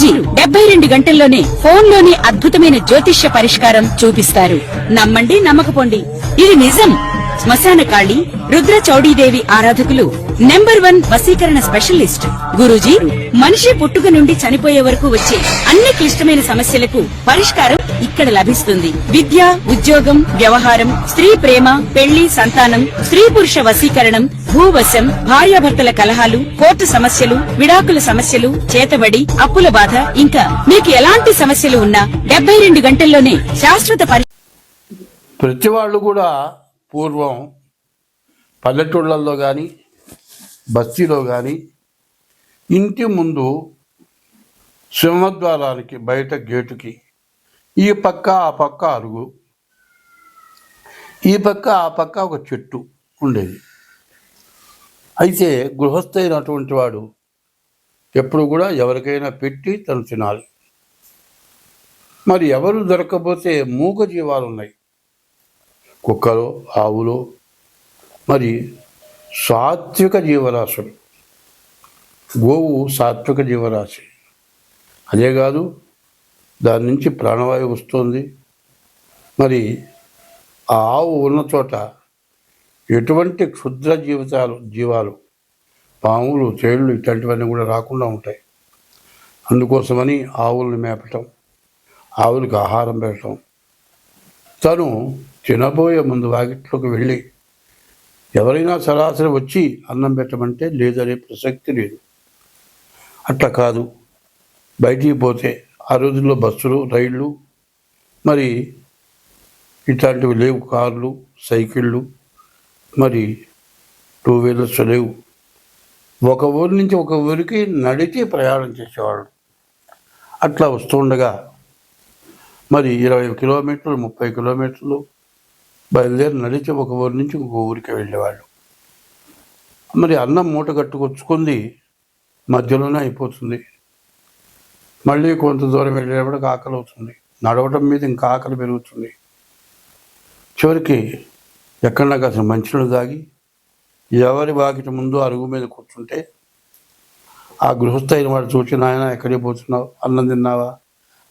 గురూజీ 72 గంటల్లోనే ఫోన్లోని అద్భుతమైన జ్యోతిష్య పరిష్కారం చూపిస్తారు. నమ్మండి, నమ్మకపోండి, ఇది నిజం. శ్మశాన కాళి రుద్ర చౌడీదేవి ఆరాధకులు నంబర్ 1 వశీకరణ స్పెషలిస్ట్. గురూజీ మనిషి పుట్టుక నుండి చనిపోయే వరకు వచ్చే అన్ని క్లిష్టమైన సమస్యలకు పరిష్కారం ఇక్కడ లభిస్తుంది. విద్య, ఉద్యోగం, వ్యవహారం, స్త్రీ ప్రేమ, పెళ్లి, సంతానం, స్త్రీ పురుష వశీకరణం, భూవశం, భార్యాభర్తల కలహాలు, కోర్టు సమస్యలు, విడాకుల సమస్యలు, చేతబడి, అప్పుల బాధ, ఇంకా మీకు ఎలాంటి సమస్యలు ఉన్నా 72 గంటల్లోనే శాశ్వత ప్రతి వాళ్ళు కూడా పూర్వం పల్లెటూళ్ళల్లో కానీ బస్తీలో కానీ ఇంటి ముందు సింహద్వారానికి బయట గేటుకి ఈ పక్క ఆ పక్క అరుగు, ఈ పక్క ఆ పక్క ఒక చెట్టు ఉండేది. అయితే గృహస్థైనటువంటి వాడు ఎప్పుడు కూడా ఎవరికైనా పెట్టి తను తినాలి. మరి ఎవరు దొరకకపోతే మూగ జీవాలు ఉన్నాయి, కుక్కలు, ఆవులు, మరి సాత్విక జీవరాశులు. గోవు సాత్విక జీవరాశి. అదే కాదు, దాని నుంచి ప్రాణవాయువు వస్తుంది. మరి ఆ ఆవు ఉన్న చోట ఎటువంటి క్షుద్ర జీవాలు, పాములు, తేళ్ళు ఇట్లాంటివన్నీ కూడా రాకుండా ఉంటాయి. అందుకోసమని ఆవులను మేపటం, ఆవులకు ఆహారం పెట్టడం, తను తినబోయే ముందు వాకిట్లోకి వెళ్ళి ఎవరైనా సరాసరి వచ్చి అన్నం పెట్టమంటే లేదనే ప్రసక్తి లేదు. అట్లా కాదు, బయటికి పోతే ఆ రోజుల్లో బస్సులు, రైళ్ళు, మరి ఇట్లాంటివి లేవు, కార్లు, సైకిళ్ళు, మరి 2 వీలర్స్ లేవు. ఒక ఊరి నుంచి ఒక ఊరికి నడిచి ప్రయాణం చేసేవాళ్ళు. అట్లా వస్తుండగా మరి 20 కిలోమీటర్లు, 30 కిలోమీటర్లు బయలుదేరి నడిచి ఒక ఊరి నుంచి ఇంకో ఊరికి వెళ్ళేవాళ్ళు. మరి అన్నం మూట కట్టుకొచ్చుకుంది మధ్యలోనే అయిపోతుంది. మళ్ళీ కొంత దూరం వెళ్ళేటప్పటికి ఆకలి అవుతుంది. నడవటం మీద ఇంకా ఆకలి పెరుగుతుంది. చివరికి ఎక్కడన్నా కాసిన మంచినీళ్ళు తాగి ఎవరి వాకిటి ముందు అరుగు మీద కూర్చుంటే ఆ గృహస్థైన వాడు చూసి, నాయన ఎక్కడికి పోతున్నావు, అన్నం తిన్నావా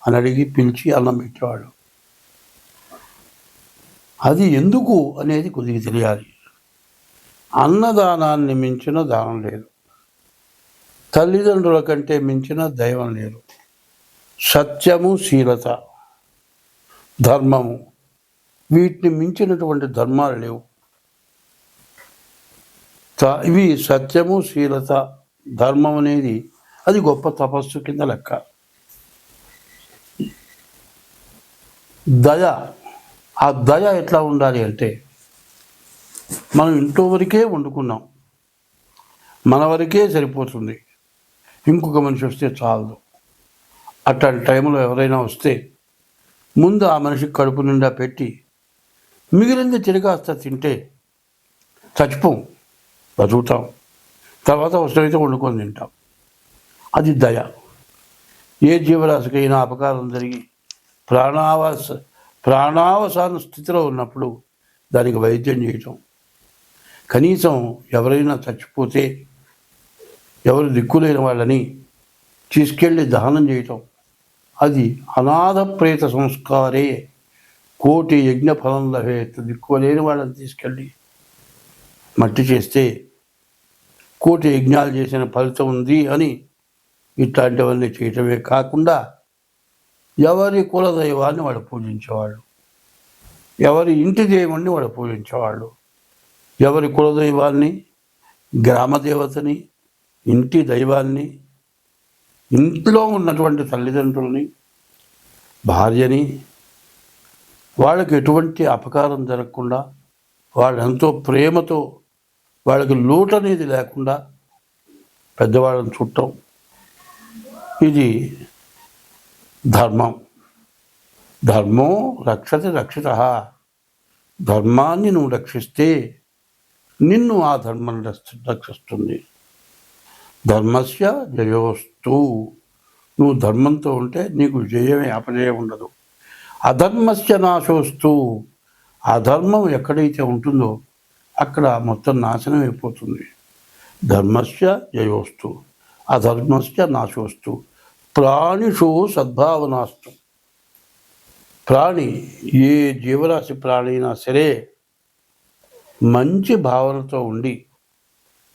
అని అడిగి పిలిచి అన్నం పెట్టేవాడు. అది ఎందుకు అనేది కొద్దిగా తెలియాలి. అన్నదానాన్ని మించిన దానం లేదు, తల్లిదండ్రుల కంటే మించిన దైవం లేదు. సత్యము, శీలత, ధర్మము, వీటిని మించినటువంటి ధర్మాలు లేవు. ఇవి సత్యము, శీలత, ధర్మం అనేది అది గొప్ప తపస్సు కింద లెక్క. దయ, ఆ దయ ఎట్లా ఉండాలి అంటే, మనం ఇంట్లో వరకే వండుకున్నాం, మన వరకే సరిపోతుంది, ఇంకొక మనిషి వస్తే చాలదు. అట్లాంటి టైంలో ఎవరైనా వస్తే ముందు ఆ మనిషికి కడుపు నిండా పెట్టి మిగిలింది తిరిగాస్త తింటే చచ్చిపోం, బతుకుతాం. తర్వాత అవసరమైతే వండుకొని తింటాం. అది దయ. ఏ జీవరాశికైనా అపకారం జరిగి ప్రాణావసాన స్థితిలో ఉన్నప్పుడు దానికి వైద్యం చేయటం, కనీసం ఎవరైనా చచ్చిపోతే ఎవరు దిక్కులేని వాళ్ళని తీసుకెళ్ళి దహనం చేయటం, అది అనాథ ప్రేత సంస్కారే కోటి యజ్ఞ ఫలం లభేత్. దిక్కులేని వాళ్ళని తీసుకెళ్ళి మట్టి చేస్తే కోటి యజ్ఞాలు చేసిన ఫలితం ఉంది అని ఇట్లాంటివన్నీ చేయటమే కాకుండా ఎవరి కులదైవాన్ని వాడు పూజించేవాళ్ళు, ఎవరి ఇంటి దేవుణ్ణి వాడు పూజించేవాళ్ళు. ఎవరి కులదైవాన్ని, గ్రామదేవతని, ఇంటి దైవాన్ని, ఇంట్లో ఉన్నటువంటి తల్లిదండ్రులని, భార్యని, వాళ్ళకి ఎటువంటి అపకారం జరగకుండా, వాళ్ళెంతో ప్రేమతో, వాళ్ళకి లోటు అనేది లేకుండా పెద్దవాళ్ళని చుట్టం, ఇది ధర్మం. ధర్మో రక్షతి రక్షిత. ధర్మాన్ని నువ్వు రక్షిస్తే నిన్ను ఆ ధర్మం రక్షిస్తుంది. ధర్మస్య జయోస్తు. నువ్వు ధర్మంతో ఉంటే నీకు జయమే, అపజయం ఉండదు. అధర్మస్య నాశోస్తు. అధర్మం ఎక్కడైతే ఉంటుందో అక్కడ మొత్తం నాశనం అయిపోతుంది. ధర్మస్య జయోస్తు, అధర్మస్య నాశోస్తు. ప్రాణిషు సద్భావనాస్తు. ప్రాణి, ఏ జీవరాశి ప్రాణి అయినా సరే మంచి భావనతో ఉండి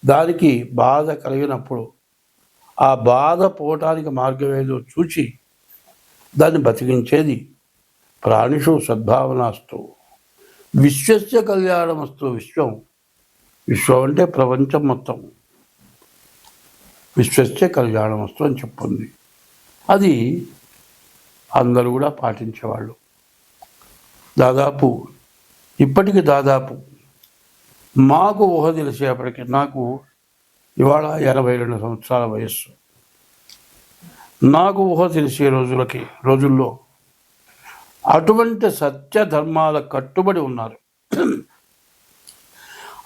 దానికి బాధ కలిగినప్పుడు ఆ బాధ పోవటానికి మార్గం ఏదో చూచి దాన్ని బతికించేది ప్రాణిషు సద్భావనాస్తు. విశ్వస్య కళ్యాణమస్తు. విశ్వం అంటే ప్రపంచం మొత్తం. విశ్వస్య కళ్యాణమస్తు అని చెప్పింది. అది అందరూ కూడా పాటించేవాళ్ళు. ఇప్పటికి దాదాపు మాకు ఊహ తెలిసేపటికి, నాకు ఇవాళ 82 సంవత్సరాల వయస్సు. నాకు ఊహ తెలిసే రోజుల్లో అటువంటి సత్య ధర్మాల కట్టుబడి ఉన్నారు.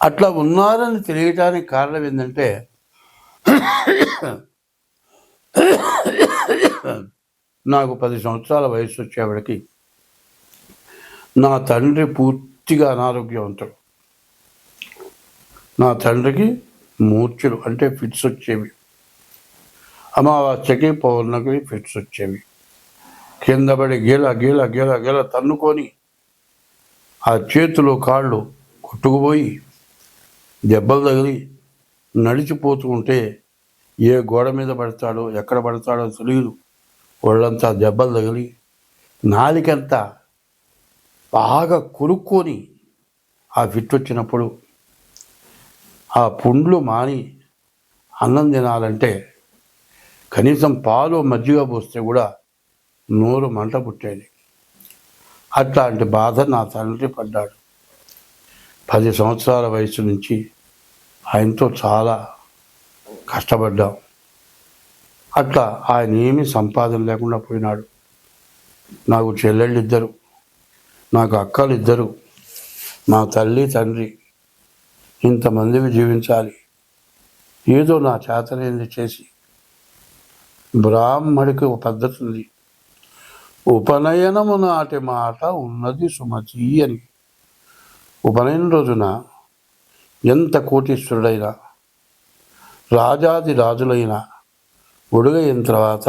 అట్లా ఉన్నారని తెలియటానికి కారణం ఏంటంటే, నాకు 10 సంవత్సరాల వయసు వచ్చేవాడికి నా తండ్రి పూర్తిగా అనారోగ్యవంతుడు. నా తండ్రికి మూర్ఛలు అంటే ఫిట్స్ వచ్చేవి. అమావాస్యకి పౌర్ణమికి ఫిట్స్ వచ్చేవి. కింద పడి గీల గీల గీల గీల తన్నుకొని ఆ చేతులు కాళ్ళు కొట్టుకుపోయి దెబ్బలు తగిలి నడిచిపోతూ ఉంటే ఏ గోడ మీద పడతాడో ఎక్కడ పడతాడో తెలియదు. ఒళ్ళంతా దెబ్బలు తగిలి నాలికంతా బాగా కొరుక్కొని ఆ ఫిట్ వచ్చినప్పుడు ఆ పుండ్లు మాని అన్నం తినాలంటే కనీసం పాలు మజ్జిగ పోస్తే కూడా నోరు మంట పుట్టేది. అట్లాంటి బాధ నా తండ్రి పడ్డాడు. 10 సంవత్సరాల వయసు నుంచి ఆయనతో చాలా కష్టపడ్డాం. అట్లా ఆయన ఏమీ సంపాదన లేకుండా పోయినాడు. నాకు చెల్లెళ్ళు 2, నాకు అక్కలు 2, మా తల్లి తండ్రి, ఇంతమందివి జీవించాలి. ఏదో నా చేతనేది చేసి, బ్రాహ్మడికి ఒక పద్ధతి ఉంది, ఉపనయనము నాటి మాట ఉన్నది సుమతి అని. ఉపనయనం రోజున ఎంత కోటీశ్వరుడైనా రాజాది రాజులైనా ఒడుగైన తర్వాత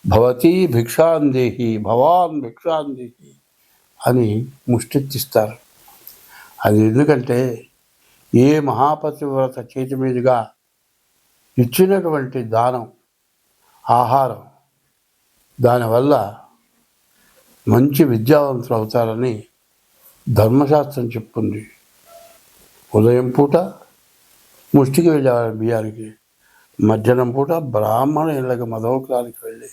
భవతీ భిక్షాందేహి, భవాన్ భిక్షాందేహి అని ముష్టెత్తిస్తారు. అది ఎందుకంటే ఏ మహాపతివ్రత చేతి మీదుగా ఇచ్చినటువంటి దానం, ఆహారం, దానివల్ల మంచి విద్యావంతులు అవుతారని ధర్మశాస్త్రం చెప్తుంది. ఉదయం పూట ముష్టికి వెళ్ళేవారు బియ్యానికి, మధ్యాహ్నం పూట బ్రాహ్మణ ఇళ్ళకి మధోకానికి వెళ్ళి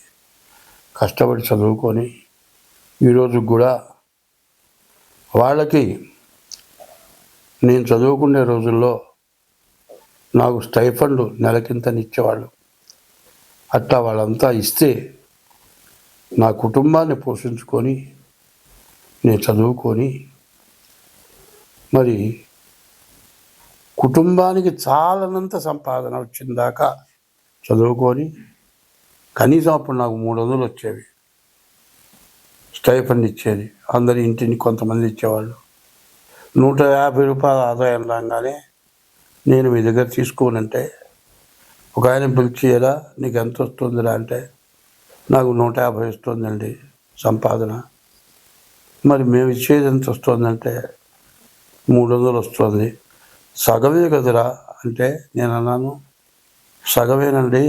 కష్టపడి చదువుకొని ఈరోజు కూడా వాళ్ళకి, నేను చదువుకునే రోజుల్లో నాకు స్టైఫండ్ నెలకింతనిచ్చేవాళ్ళు. అట్లా వాళ్ళంతా ఇస్తే నా కుటుంబాన్ని పోషించుకొని నేను చదువుకొని, మరి కుటుంబానికి చాలనంత సంపాదన వచ్చిందాకా చదువుకొని, కనీసం అప్పుడు నాకు 300 వచ్చేవి స్టైఫండ్ ఇచ్చేది. అందరి ఇంటిని కొంతమంది ఇచ్చేవాళ్ళు. 150 రూపాయల ఆదాయం రాగానే నేను మీ దగ్గర తీసుకోనంటే, ఒక ఆయన పిలిచేయరా నీకు ఎంత వస్తుందిరా అంటే, నాకు 150 వస్తుందండి సంపాదన. మరి మేము ఇచ్చేది ఎంత వస్తుందంటే 300 వస్తుంది. సగమే కదరా అంటే నేను అన్నాను, సగమేనండి.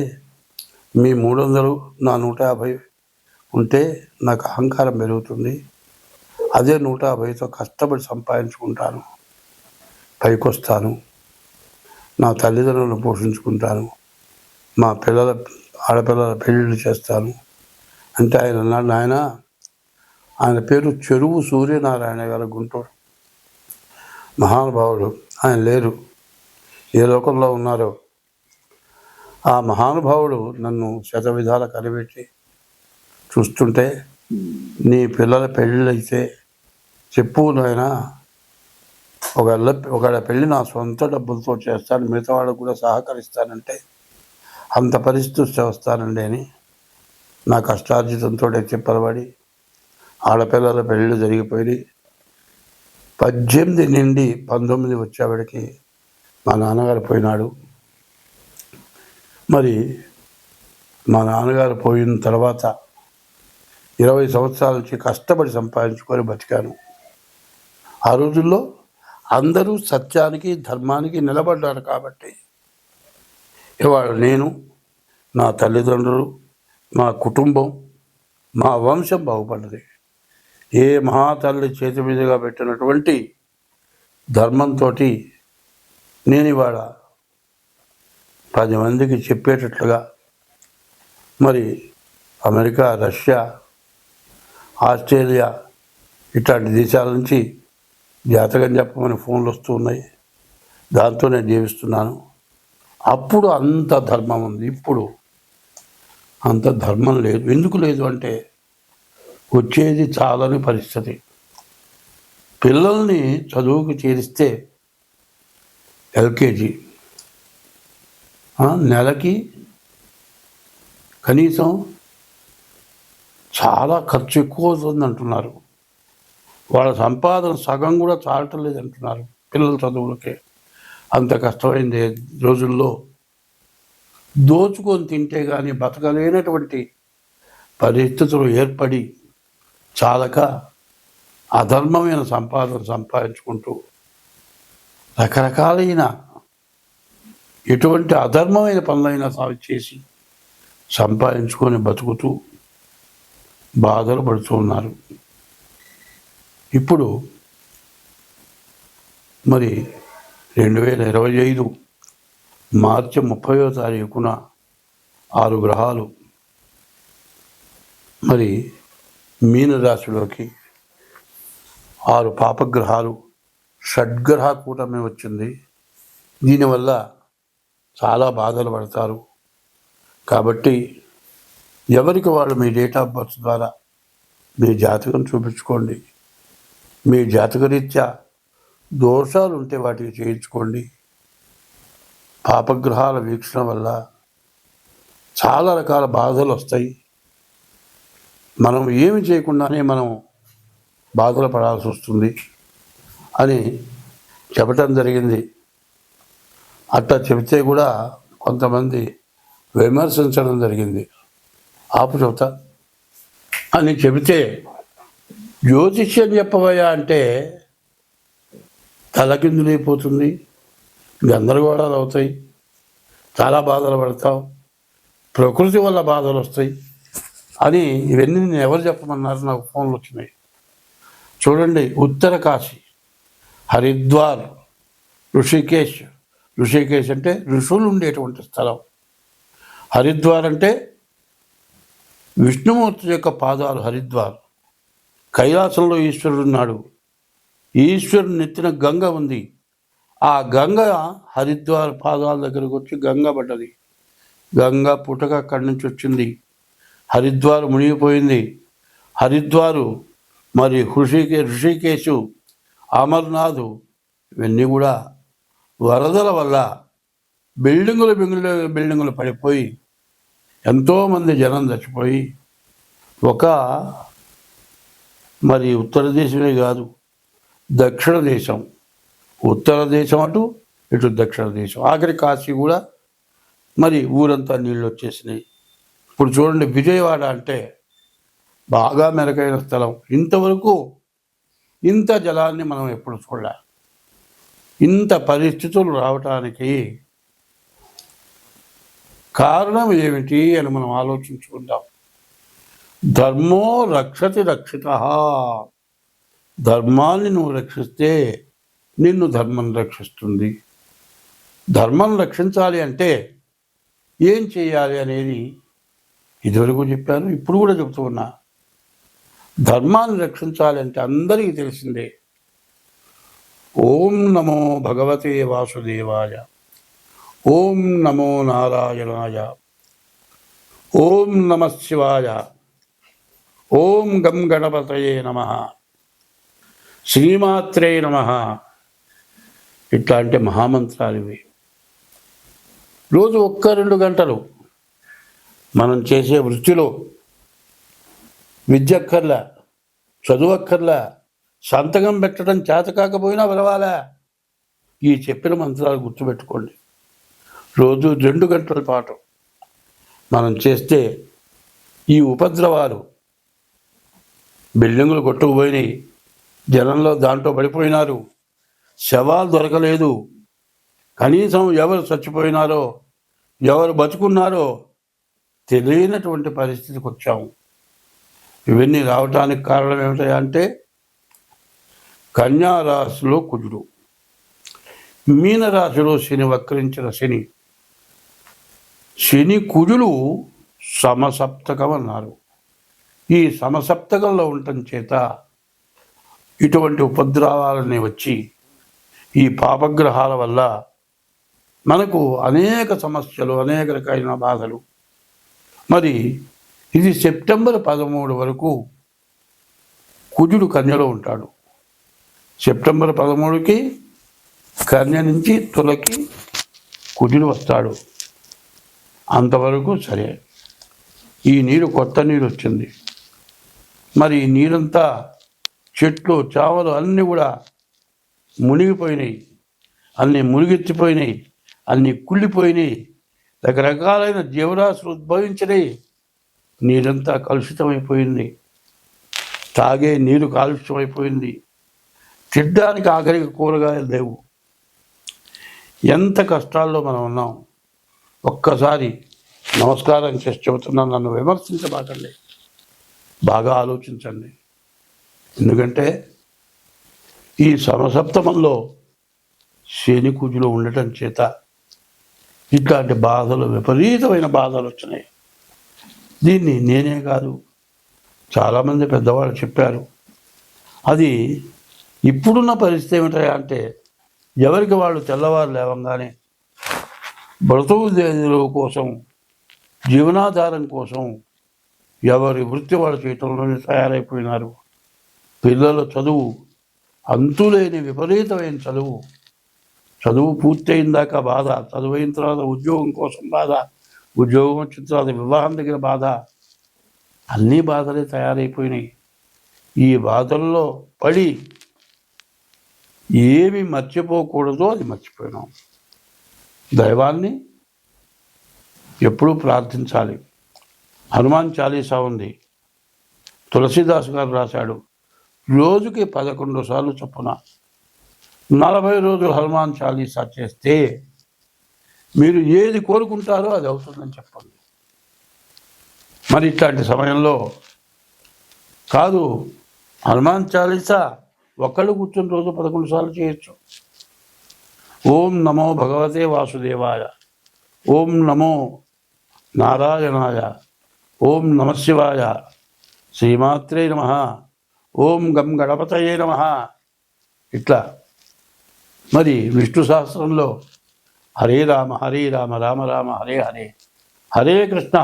మీ 300 నా 150 ఉంటే నాకు అహంకారం పెరుగుతుంది. అదే 150తో కష్టపడి సంపాదించుకుంటాను, పైకొస్తాను, నా తల్లిదండ్రులను పోషించుకుంటాను, మా ఆడపిల్లల పెళ్ళిళ్ళు చేస్తాను అంటే ఆయన అన్నాడు, ఆయన పేరు చెరువు సూర్యనారాయణ గారు, గుంటూరు మహానుభావుడు. ఆయన లేరు, ఏ లోకంలో ఉన్నారో. ఆ మహానుభావుడు నన్ను శతవిధాల కనిపెట్టి చూస్తుంటే, నీ పిల్లల పెళ్ళిళ్ళు అయితే చెప్పు నాయనా, ఒకవేళ పెళ్ళి నా సొంత డబ్బులతో చేస్తాను, మిగతా వాళ్ళకు కూడా సహకరిస్తానంటే అంత పరిస్థితి వస్తానండి అని నా కష్టార్జితంతో చెప్పబడి ఆడపిల్లల పెళ్ళిళ్ళు జరిగిపోయి 18 నుండి 19 వచ్చేవాడికి మా నాన్నగారు పోయినాడు. మరి మా నాన్నగారు పోయిన తర్వాత 20 సంవత్సరాల నుంచి కష్టపడి సంపాదించుకొని బతికాను. ఆ రోజుల్లో అందరూ సత్యానికి ధర్మానికి నిలబడ్డారు కాబట్టి ఇవాళ నేను, నా తల్లిదండ్రులు, మా కుటుంబం, మా వంశం బాగుపడ్డది. ఏ మహాతల్లి చేతి మీదుగా పెట్టినటువంటి ధర్మంతో నేను ఇవాళ 10 మందికి చెప్పేటట్లుగా మరి అమెరికా, రష్యా, ఆస్ట్రేలియా ఇట్లాంటి దేశాల నుంచి జాతకం చెప్పమని ఫోన్లు వస్తూ ఉన్నాయి. దాంతో నేను జీవిస్తున్నాను. అప్పుడు అంత ధర్మం ఉంది, ఇప్పుడు అంత ధర్మం లేదు. ఎందుకు లేదు అంటే వచ్చేది చాలని పరిస్థితి. పిల్లల్ని చదువుకు చేరిస్తే ఎల్కేజీ నెలకి కనీసం చాలా ఖర్చు ఎక్కువ అవుతుంది అంటున్నారు. వాళ్ళ సంపాదన సగం కూడా చాలటం లేదు అంటున్నారు పిల్లల చదువులకే. అంత కష్టమైంది రోజుల్లో దోచుకొని తింటే కానీ బతకలేనటువంటి పరిస్థితులు ఏర్పడి చాలక అధర్మమైన సంపాదన సంపాదించుకుంటూ రకరకాలైన ఎటువంటి అధర్మమైన పనులైనా చేసి సంపాదించుకొని బతుకుతూ బాధలు పడుతూ ఉన్నారు. ఇప్పుడు మరి 2025 మార్చి 30వ తారీఖున 6 గ్రహాలు మరి మీనరాశిలోకి 6 పాపగ్రహాలు షడ్గ్రహ కూటమి వచ్చింది. దీనివల్ల చాలా బాధలు పడతారు. కాబట్టి ఎవరికి వాళ్ళు మీ డేట్ ఆఫ్ బర్త్ ద్వారా మీ జాతకం చూపించుకోండి. మీ జాతకరీత్యా దోషాలు ఉంటే వాటికి చేయించుకోండి. పాపగ్రహాల వీక్షణ వల్ల చాలా రకాల బాధలు వస్తాయి. మనం ఏమి చేయకుండానే మనం బాధలు పడాల్సి వస్తుంది అని చెప్పటం జరిగింది. అట్లా చెబితే కూడా కొంతమంది విమర్శించడం జరిగింది. ఆపు చెబుతా అని చెబితే జ్యోతిష్యం చెప్పవయ్యా అంటే తలకిందులైపోతుంది, గందరగోళాలు అవుతాయి, చాలా బాధలు పడతావు, ప్రకృతి వల్ల బాధలు వస్తాయి అని ఇవన్నీ నేను ఎవరు చెప్పమన్నారు? నాకు ఫోన్లు వచ్చినాయి. చూడండి, ఉత్తర కాశీ, హరిద్వార్, ఋషికేశ్. ఋషికేశ్ అంటే ఋషులు ఉండేటువంటి స్థలం. హరిద్వార్ అంటే విష్ణుమూర్తి యొక్క పాదాలు హరిద్వార్. కైలాసంలో ఈశ్వరుడు ఉన్నాడు. ఈశ్వరుడు నెత్తిన గంగ ఉంది. ఆ గంగ హరిద్వార్ పాదాల దగ్గరకు వచ్చి గంగ పడ్డది. గంగ పుటక అక్కడి నుంచి వచ్చింది. హరిద్వార్ మునిగిపోయింది. హరిద్వారు మరి ఋషికేశు, అమర్నాథు ఇవన్నీ కూడా వరదల వల్ల బిల్డింగులు పడిపోయి ఎంతోమంది జనం చచ్చిపోయి ఒక మరి ఉత్తర దేశమే కాదు, దక్షిణ దేశం, ఉత్తర దేశం అటు ఇటు దక్షిణ దేశం, ఆఖరి కాశీ కూడా మరి ఊరంతా నీళ్ళు వచ్చేసినాయి. ఇప్పుడు చూడండి, విజయవాడ అంటే బాగా మెరుగైన స్థలం. ఇంతవరకు ఇంత జలాన్ని మనం ఎప్పుడు చూడలే. ఇంత పరిస్థితులు రావటానికి కారణం ఏమిటి అని మనం ఆలోచించుకుందాం. ధర్మో రక్షతి రక్షిత. ధర్మాన్ని నువ్వు రక్షిస్తే నిన్ను ధర్మం రక్షిస్తుంది. ధర్మం రక్షించాలి అంటే ఏం చేయాలి అనేది ఇదివరకు చెప్పాను, ఇప్పుడు కూడా చెప్తూ ఉన్నా. ధర్మాన్ని రక్షించాలి అంటే అందరికీ తెలిసిందే. ఓం నమో భగవతే వాసుదేవాయ, ఓం నమో నారాయణాయ, ఓం నమః శివాయ, ఓం గం గణపతయే నమః, శ్రీమాత్రే నమః. ఇట్లాంటి మహామంత్రాలు ఇవి. రోజు 1-2 గంటలు మనం చేసే వృత్తిలో విద్యక్కర్లా, చదువక్కర్లా, సంతకం పెట్టడం చేత కాకపోయినా విలవాలా, ఈ చెప్పిన మంత్రాలు గుర్తుపెట్టుకోండి. రోజు 2 గంటల పాటు మనం చేస్తే ఈ ఉపద్రవాలు బిల్డింగులు కొట్టుకుపోయినాయి, జనంలో దాంట్లో పడిపోయినారు, శవాలు దొరకలేదు, కనీసం ఎవరు చచ్చిపోయినారో ఎవరు బతుకున్నారో తెలియనటువంటి పరిస్థితికి వచ్చాము. ఇవన్నీ రావటానికి కారణం ఏమిటంటే కన్యారాశిలో కుజుడు, మీనరాశిలో శని, వక్రించిన శని. శని కుజులు సమసప్తకం అన్నారు. ఈ సమసప్తకంలో ఉండటం చేత ఇటువంటి ఉపద్రవాలన్నీ వచ్చి ఈ పాపగ్రహాల వల్ల మనకు అనేక సమస్యలు, అనేక రకాలైన బాధలు. మరి ఇది సెప్టెంబర్ 13 వరకు కుజుడు కన్యలో ఉంటాడు. సెప్టెంబర్ 13కి కన్య నుంచి తులకి కుజుడు వస్తాడు. అంతవరకు సరే. ఈ నీరు కొత్త నీరు వచ్చింది. మరి ఈ నీరంతా చెట్లు చావలు అన్నీ కూడా మునిగిపోయినాయి, అన్నీ మునిగెత్తిపోయినాయి, అన్నీ కుళ్ళిపోయినాయి, రకరకాలైన జీవరాశులు ఉద్భవించినాయి. నీరంతా కలుషితమైపోయింది, తాగే నీరు కాలుష్యమైపోయింది, తినడానికి ఆఖరికి కూరగాయలు లేవు. ఎంత కష్టాల్లో మనం ఉన్నాం. ఒక్కసారి నమస్కారం చేసి చెబుతున్నాను, నన్ను విమర్శించబాకండి, బాగా ఆలోచించండి. ఎందుకంటే ఈ సమసప్తమంలో శని కుజులు ఉండటం చేత ఇట్లాంటి బాధలు, విపరీతమైన బాధలు వచ్చినాయి. దీన్ని నేనే కాదు, చాలామంది పెద్దవాళ్ళు చెప్పారు. అది ఇప్పుడున్న పరిస్థితి ఏమిటంటే ఎవరికి వాళ్ళు తెల్లవారు లేవంగానే బ్రతుకు కోసం, జీవనాధారం కోసం ఎవరి వృత్తి వాళ్ళు చేయటంలోనే తయారైపోయినారు. పిల్లల చదువు, అంతులేని విపరీతమైన చదువు పూర్తయిన దాకా బాధ, చదువైన తర్వాత ఉద్యోగం కోసం బాధ, ఉద్యోగం వచ్చిన తర్వాత వివాహం దగ్గర బాధ, అన్నీ బాధలే తయారైపోయినాయి. ఈ బాధల్లో పడి ఏమి మర్చిపోకూడదో అది మర్చిపోయినాం. దైవాన్ని ఎప్పుడూ ప్రార్థించాలి. హనుమాన్ చాలీసా ఉంది, తులసీదాస్ గారు రాశాడు. రోజుకి 11 సార్లు చొప్పున 40 రోజులు హనుమాన్ చాలీసా చేస్తే మీరు ఏది కోరుకుంటారో అది అవుతుందని చెప్పండి. మరి ఇట్లాంటి సమయంలో కాదు, హనుమాన్ చాలీసా ఒక్కళ్ళు కూర్చొని రోజు 11 సార్లు చేయొచ్చు. ఓం నమో భగవతే వాసుదేవాయ, ఓం నమో నారాయణాయ, ఓం నమశివాయ, శ్రీమాత్రే నమః, ఓం గం గణపతయే నమః. ఇట్లా మరి విష్ణు సహస్రంలో హరే రామ హరే రామ రామ రామ హరే హరే, హరే కృష్ణ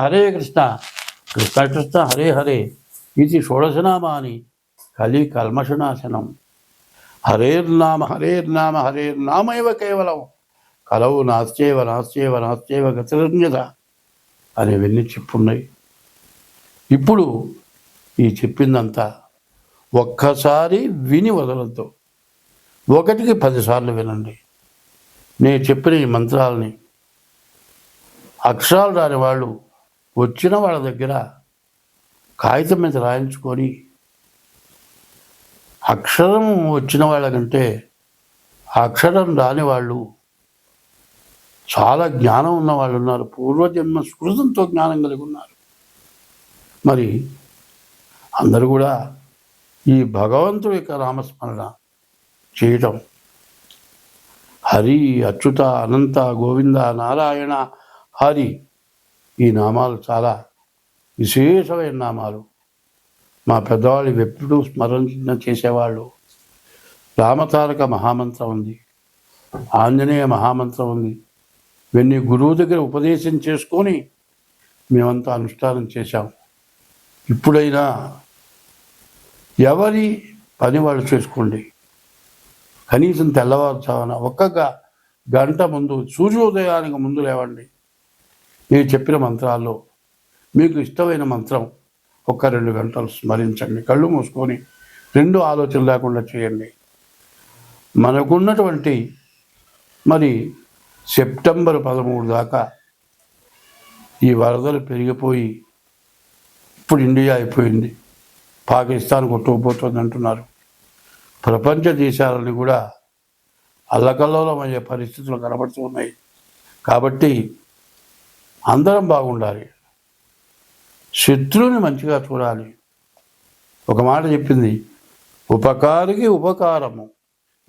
కృష్ణ కృష్ణ హరే హరే ఇది షోడశనామాని కలి కల్మషనాశనం. హరేర్నామ హరేర్నామైవ కేవలం కలవు నాస్చేవ గతిరంజద అనేవన్నీ చెప్పున్నాయి. ఇప్పుడు ఈ చెప్పిందంతా ఒక్కసారి విని వదలద్దు, 1కి 10 సార్లు వినండి. నేను చెప్పిన ఈ మంత్రాలని అక్షరాలు రాని వాళ్ళు వచ్చిన వాళ్ళ దగ్గర కాగితం మీద రాయించుకొని, అక్షరం వచ్చిన వాళ్ళకంటే అక్షరం రాని వాళ్ళు చాలా జ్ఞానం ఉన్న వాళ్ళు ఉన్నారు, పూర్వజన్మ స్మృతంతో జ్ఞానం కలిగి ఉన్నారు. మరి అందరూ కూడా ఈ భగవంతుడి యొక్క నామస్మరణ చేయటం, హరి అచ్యుత అనంత గోవింద నారాయణ హరి, ఈ నామాలు చాలా విశేషమైన నామాలు. మా పెద్దవాళ్ళు ఎప్పుడూ స్మరణ చేసేవాళ్ళు. రామతారక మహామంత్రం ఉంది, ఆంజనేయ మహామంత్రం ఉంది. ఇవన్నీ గురువు దగ్గర ఉపదేశం చేసుకొని మేమంతా అనుష్ఠానం చేశాం. ఇప్పుడైనా ఎవరి పని వాళ్ళు చేసుకోండి. కనీసం తెల్లవారుజామున 1 గంట ముందు, సూర్యోదయానికి ముందు లేవండి. నేను చెప్పిన మంత్రాల్లో మీకు ఇష్టమైన మంత్రం 1-2 గంటలు స్మరించండి. కళ్ళు మూసుకొని 2 ఆలోచనలు లేకుండా చేయండి. మనకున్నటువంటి మరి సెప్టెంబర్ 13 దాకా ఈ వరదలు పెరిగిపోయి ఇప్పుడు ఇండియా అయిపోయింది, పాకిస్తాన్ కొట్టుకుపోతుంది అంటున్నారు. ప్రపంచ దేశాలని కూడా అల్లకల్లోలమయ్యే పరిస్థితులు కనబడుతూ ఉన్నాయి. కాబట్టి అందరం బాగుండాలి, శత్రువుని మంచిగా చూడాలి. ఒక మాట చెప్పింది, ఉపకారికి ఉపకారము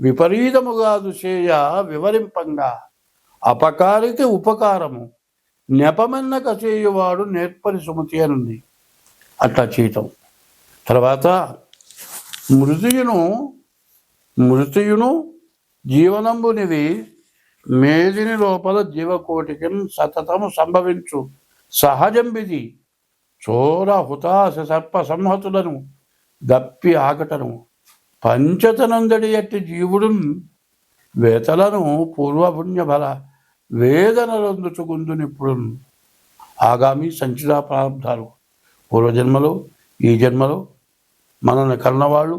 విపరీతముగా దుచేయ వివరింపంగా, అపకారికి ఉపకారము నెపమెన్నక చేయువాడు నేర్పరి సుమతి అనుంది. అట్లా చేయటం. తర్వాత మృతియును జీవనంబునివి మేదిని లోపల జీవకోటికి సతతము సంభవించు సహజంబిది చోర హుతాశ సర్ప సంహతులను దప్పి ఆకటను పంచతనందడి అట్టి జీవుడు వేతలను పూర్వపుణ్య బల వేదనలందుచుకుందునిప్పుడు ఆగామి సంచితా ప్రారంధాలు. పూర్వజన్మలో ఈ జన్మలో మనల్ని కన్నవాళ్ళు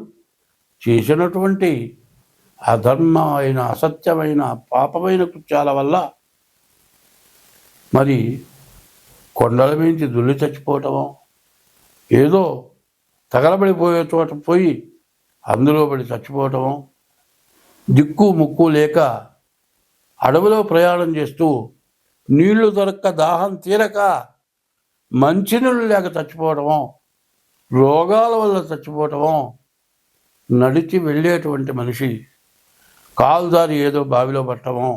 చేసినటువంటి అధర్మమైన అసత్యమైన పాపమైన కృత్యాల వల్ల మరి కొండల మించి దుల్లి చచ్చిపోవటమో, ఏదో తగలబడిపోయే చోట పోయి అందులో పడి చచ్చిపోవటమో, దిక్కు ముక్కు లేక అడవిలో ప్రయాణం చేస్తూ నీళ్లు దొరక్క దాహం తీరక మంచినీళ్ళు లేక చచ్చిపోవటమో, రోగాల వల్ల చచ్చిపోవటమో, నడిచి వెళ్ళేటువంటి మనిషి కాలుదారి ఏదో బావిలో పట్టమో,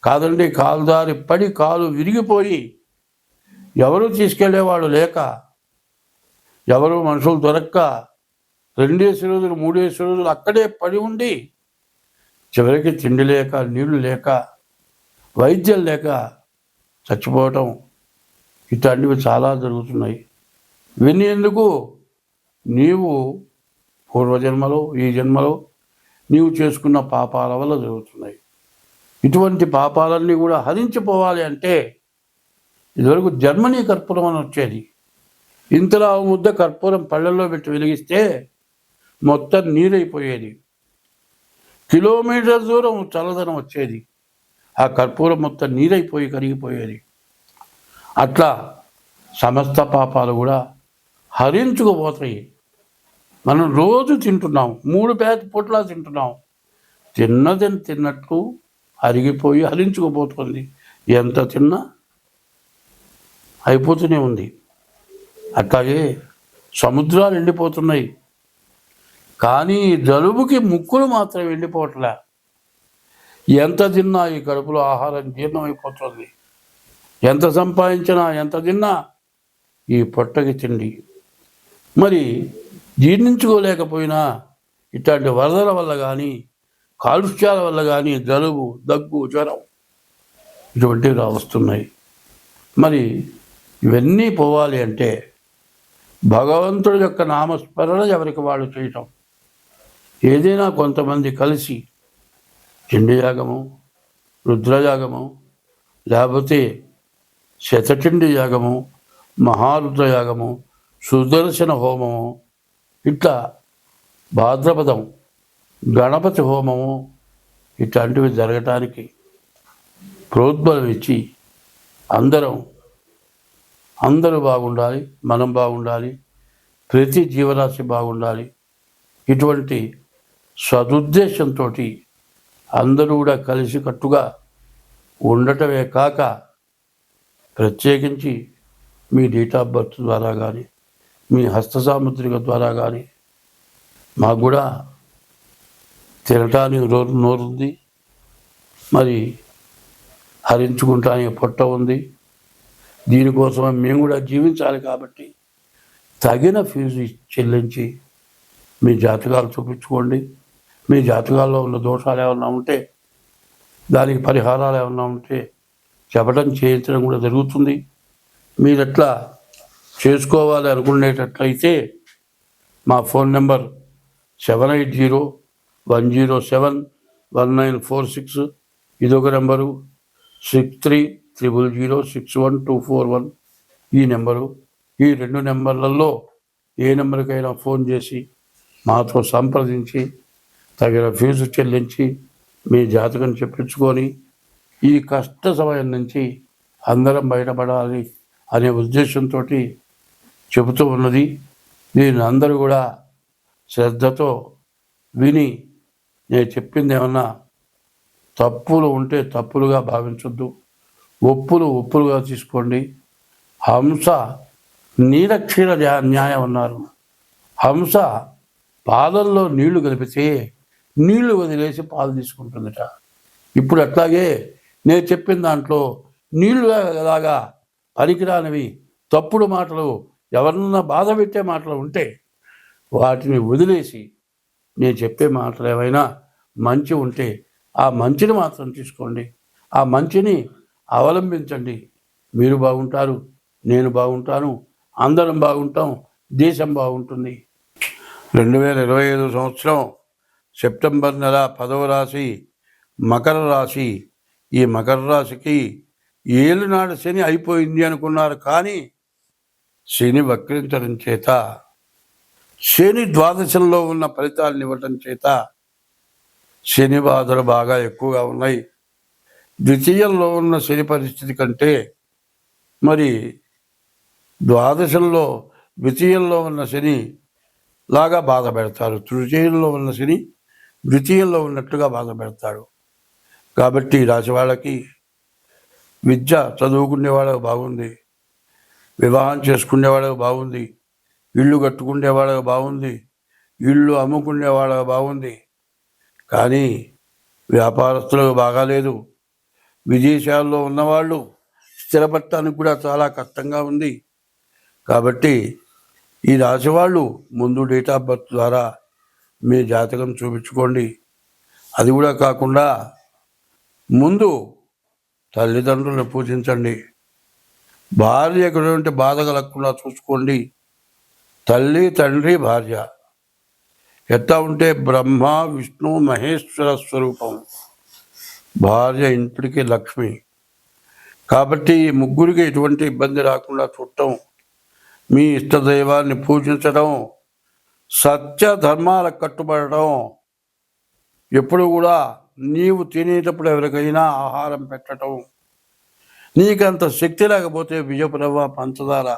కాదండి కాలుదారి పడి కాలు విరిగిపోయి ఎవరు తీసుకెళ్లేవాడు లేక, ఎవరు మనుషులు దొరక్క 2 రోజులు 3 రోజులు అక్కడే పడి ఉండి చివరికి తిండి లేక, నీళ్లు లేక, వైద్యం లేక చచ్చిపోవటం, ఇట్లాంటివి చాలా జరుగుతున్నాయి. ఇవన్నీ ఎందుకు? నీవు పూర్వజన్మలో ఈ జన్మలో నీవు చేసుకున్న పాపాల వల్ల జరుగుతున్నాయి. ఇటువంటి పాపాలన్నీ కూడా హరించిపోవాలి అంటే ఇదివరకు జర్మనీ కర్పూరం అని వచ్చేది. ఇంతలా ముద్ద కర్పూరం పళ్ళల్లో పెట్టి వెలిగిస్తే మొత్తం నీరైపోయేది. కిలోమీటర్ దూరం చల్లదనం వచ్చేది. ఆ కర్పూరం మొత్తం నీరైపోయి కరిగిపోయేది. అట్లా సమస్త పాపాలు కూడా హరించుకుపోతాయి. మనం రోజు తింటున్నాం, 3 పూట్లా తింటున్నాం. తిన్నట్టు అరిగిపోయి హరించుకుపోతుంది. ఎంత తిన్నా అయిపోతూనే ఉంది. అట్లాగే సముద్రాలు ఎండిపోతున్నాయి, కానీ జలుబుకి ముక్కులు మాత్రం ఎండిపోవట్లే. ఎంత తిన్నా ఈ కడుపులో ఆహారం జీర్ణమైపోతుంది. ఎంత సంపాదించినా ఎంత తిన్నా ఈ పొట్టకి తిండి మరి జీర్ణించుకోలేకపోయినా ఇట్లాంటి వరదల వల్ల కానీ కాలుష్యాల వల్ల కానీ జలుబు, దగ్గు, జ్వరం ఇటువంటివి వస్తున్నాయి. మరి ఇవన్నీ పోవాలి అంటే భగవంతుడి యొక్క నామస్మరణ ఎవరికి వాళ్ళు చేయటం. ఏదైనా కొంతమంది కలిసి చండీయాగము, రుద్రయాగము, లేకపోతే శతచండీ యాగము, మహారుద్రయాగము, సుదర్శన హోమము, ఇట్లా భాద్రపదం గణపతి హోమము ఇట్లాంటివి జరగటానికి ప్రోద్బలం ఇచ్చి అందరూ బాగుండాలి, మనం బాగుండాలి, ప్రతి జీవరాశి బాగుండాలి. ఇటువంటి సదుద్దేశంతో అందరూ కూడా కలిసికట్టుగా ఉండటమే కాక ప్రత్యేకించి మీ డేట్ ఆఫ్ బర్త్ ద్వారా కానీ మీ హస్త సాముద్రిక ద్వారా కానీ మాకు కూడా తినటానికి నోరుంది, మరి హరించుకుంటానికి పొట్ట ఉంది. దీనికోసం మేము కూడా జీవించాలి. కాబట్టి తగిన ఫీజు చెల్లించి మీ జాతకాలు చూపించుకోండి. మీ జాతకాల్లో ఉన్న దోషాలు ఏమన్నా ఉంటే, దానికి పరిహారాలు ఏమన్నా ఉంటే చెప్పడం చేయించడం కూడా జరుగుతుంది. మీరు ఎట్లా చేసుకోవాలి అనుకునేటట్లయితే మా ఫోన్ నెంబర్ 7801071946, ఇదొక నెంబరు 6300061241 ఈ నెంబరు. ఈ 2 నెంబర్లలో ఏ నెంబర్కైనా ఫోన్ చేసి మాతో సంప్రదించి తగిన ఫీజు చెల్లించి మీ జాతకం చెప్పించుకొని ఈ కష్ట సమయం నుంచి అందరం బయటపడాలి అనే ఉద్దేశంతో చెబుతూ ఉన్నది. దీన్ని అందరూ కూడా శ్రద్ధతో విని నేను చెప్పింది ఏమన్నా తప్పులు ఉంటే తప్పులుగా భావించొద్దు, ఒప్పులుగా తీసుకోండి. హంస నీలక్షీర న్యాయం అన్నారు. హంస పాలల్లో నీళ్లు కలిపితే నీళ్లు వదిలేసి పాలు తీసుకుంటుందట. ఇప్పుడు అట్లాగే నేను చెప్పిన దాంట్లో నీళ్లు లాగా పనికిరానివి తప్పుడు మాటలు, ఎవరన్నా బాధ పెట్టే మాటలు ఉంటే వాటిని వదిలేసి నేను చెప్పే మాటలు ఏమైనా మంచి ఉంటే ఆ మంచిని మాత్రం తీసుకోండి, ఆ మంచిని అవలంబించండి. మీరు బాగుంటారు, నేను బాగుంటాను, అందరం బాగుంటాం, దేశం బాగుంటుంది. 2025 సంవత్సరం సెప్టెంబర్ నెల 10వ రాశి మకర రాశి. ఈ మకర రాశికి ఏలునాడు శని అయిపోయింది అనుకున్నారు, కానీ శని వక్రించడం చేత, శని ద్వాదశంలో ఉన్న ఫలితాలను ఇవ్వటం చేత శని బాధలు బాగా ఎక్కువగా ఉన్నాయి. ద్వితీయంలో ఉన్న శని పరిస్థితి కంటే మరి ద్వాదశంలో ద్వితీయంలో ఉన్న శని లాగా బాధ పెడతారు, తృతీయంలో ఉన్న శని ద్వితీయంలో ఉన్నట్టుగా బాధ పెడతాడు. కాబట్టి రాశి వాళ్ళకి విద్య చదువుకునే వాళ్ళకి బాగుంది, వివాహం చేసుకునే వాళ్ళకి బాగుంది, ఇల్లు కట్టుకునే వాళ్ళకి బాగుంది, ఇల్లు అమ్ముకునే వాళ్ళకి బాగుంది. కానీ వ్యాపారస్తులకు బాగాలేదు. విదేశాల్లో ఉన్నవాళ్ళు స్థిరపడటానికి కూడా చాలా కష్టంగా ఉంది. కాబట్టి ఈ రాశి వాళ్ళు ముందు డేట్ ఆఫ్ బర్త్ ద్వారా మీ జాతకం చూపించుకోండి. అది కూడా కాకుండా ముందు తల్లిదండ్రులను పూజించండి. భార్యకు ఎటువంటి బాధ కలగకుండా చూసుకోండి. తల్లి, తండ్రి, భార్య ఎట్లా ఉంటే బ్రహ్మ, విష్ణు, మహేశ్వర స్వరూపం. భార్య ఇంటికి లక్ష్మి. కాబట్టి ఈ ముగ్గురికి ఎటువంటి ఇబ్బంది రాకుండా చూడటం, మీ ఇష్టదైవాన్ని పూజించడం, సత్య ధర్మాలకు కట్టుబడటం, ఎప్పుడు కూడా నీవు తినేటప్పుడు ఎవరికైనా ఆహారం పెట్టడం, నీకంత శక్తి లేకపోతే బియ్యపు పంచదార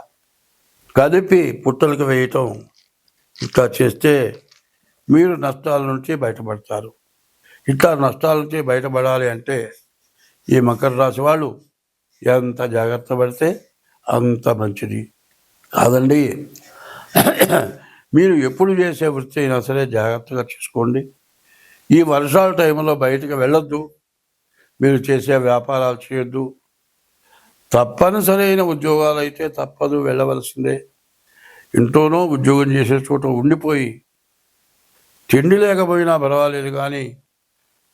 కలిపి పుట్టలకు వేయటం, ఇట్లా చేస్తే మీరు నష్టాల నుంచి బయటపడతారు. ఇట్లా నష్టాల నుంచి బయటపడాలి అంటే ఈ మకర రాశి వాళ్ళు ఎంత జాగ్రత్త పడితే అంత మంచిది. కాదండి, మీరు ఎప్పుడు చేసే వృత్తి అయినా సరే జాగ్రత్తగా చూసుకోండి. ఈ వర్షాల టైంలో బయటకు వెళ్ళొద్దు, మీరు చేసే వ్యాపారాలు చేయొద్దు. తప్పనిసరైన ఉద్యోగాలు అయితే తప్పదు, వెళ్ళవలసిందే. ఇంట్లోనో ఉద్యోగం చేసే చోట ఉండిపోయి తిండి లేకపోయినా పర్వాలేదు, కానీ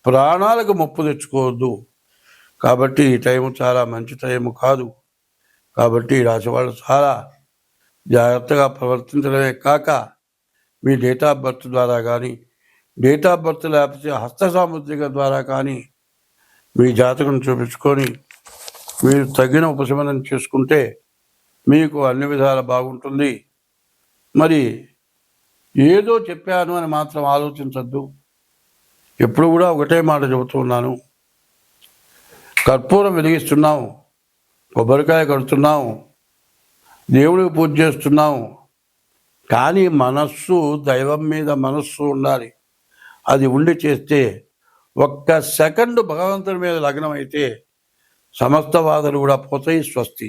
ప్రాణాలకు ముప్పు తెచ్చుకోవద్దు. కాబట్టి ఈ టైం చాలా మంచి టైము కాదు. కాబట్టి రాశి వాళ్ళు చాలా జాగ్రత్తగా ప్రవర్తించడమే కాక మీ డేట్ ఆఫ్ బర్త్ ద్వారా కానీ, డేట్ ఆఫ్ బర్త్ లేకపోతే హస్త సాముద్రిక ద్వారా కానీ మీ జాతకం చూపించుకొని మీరు తగిన ఉపశమనం చేసుకుంటే మీకు అన్ని విధాలా బాగుంటుంది. మరి ఏదో చెప్పాను అని మాత్రం ఆలోచించద్దు. ఎప్పుడు కూడా ఒకటే మాట చెబుతున్నాను, కర్పూరం వెలిగిస్తున్నాం, కొబ్బరికాయ కడుతున్నాం, దేవుడికి పూజ చేస్తున్నాం, కానీ మనస్సు దైవం మీద మనస్సు ఉండాలి. అది ఉండి చేస్తే ఒక్క సెకండ్ భగవంతుడి మీద లగ్నం అయితే సమస్త బాధలు కూడా పోతాయి. స్వస్తి.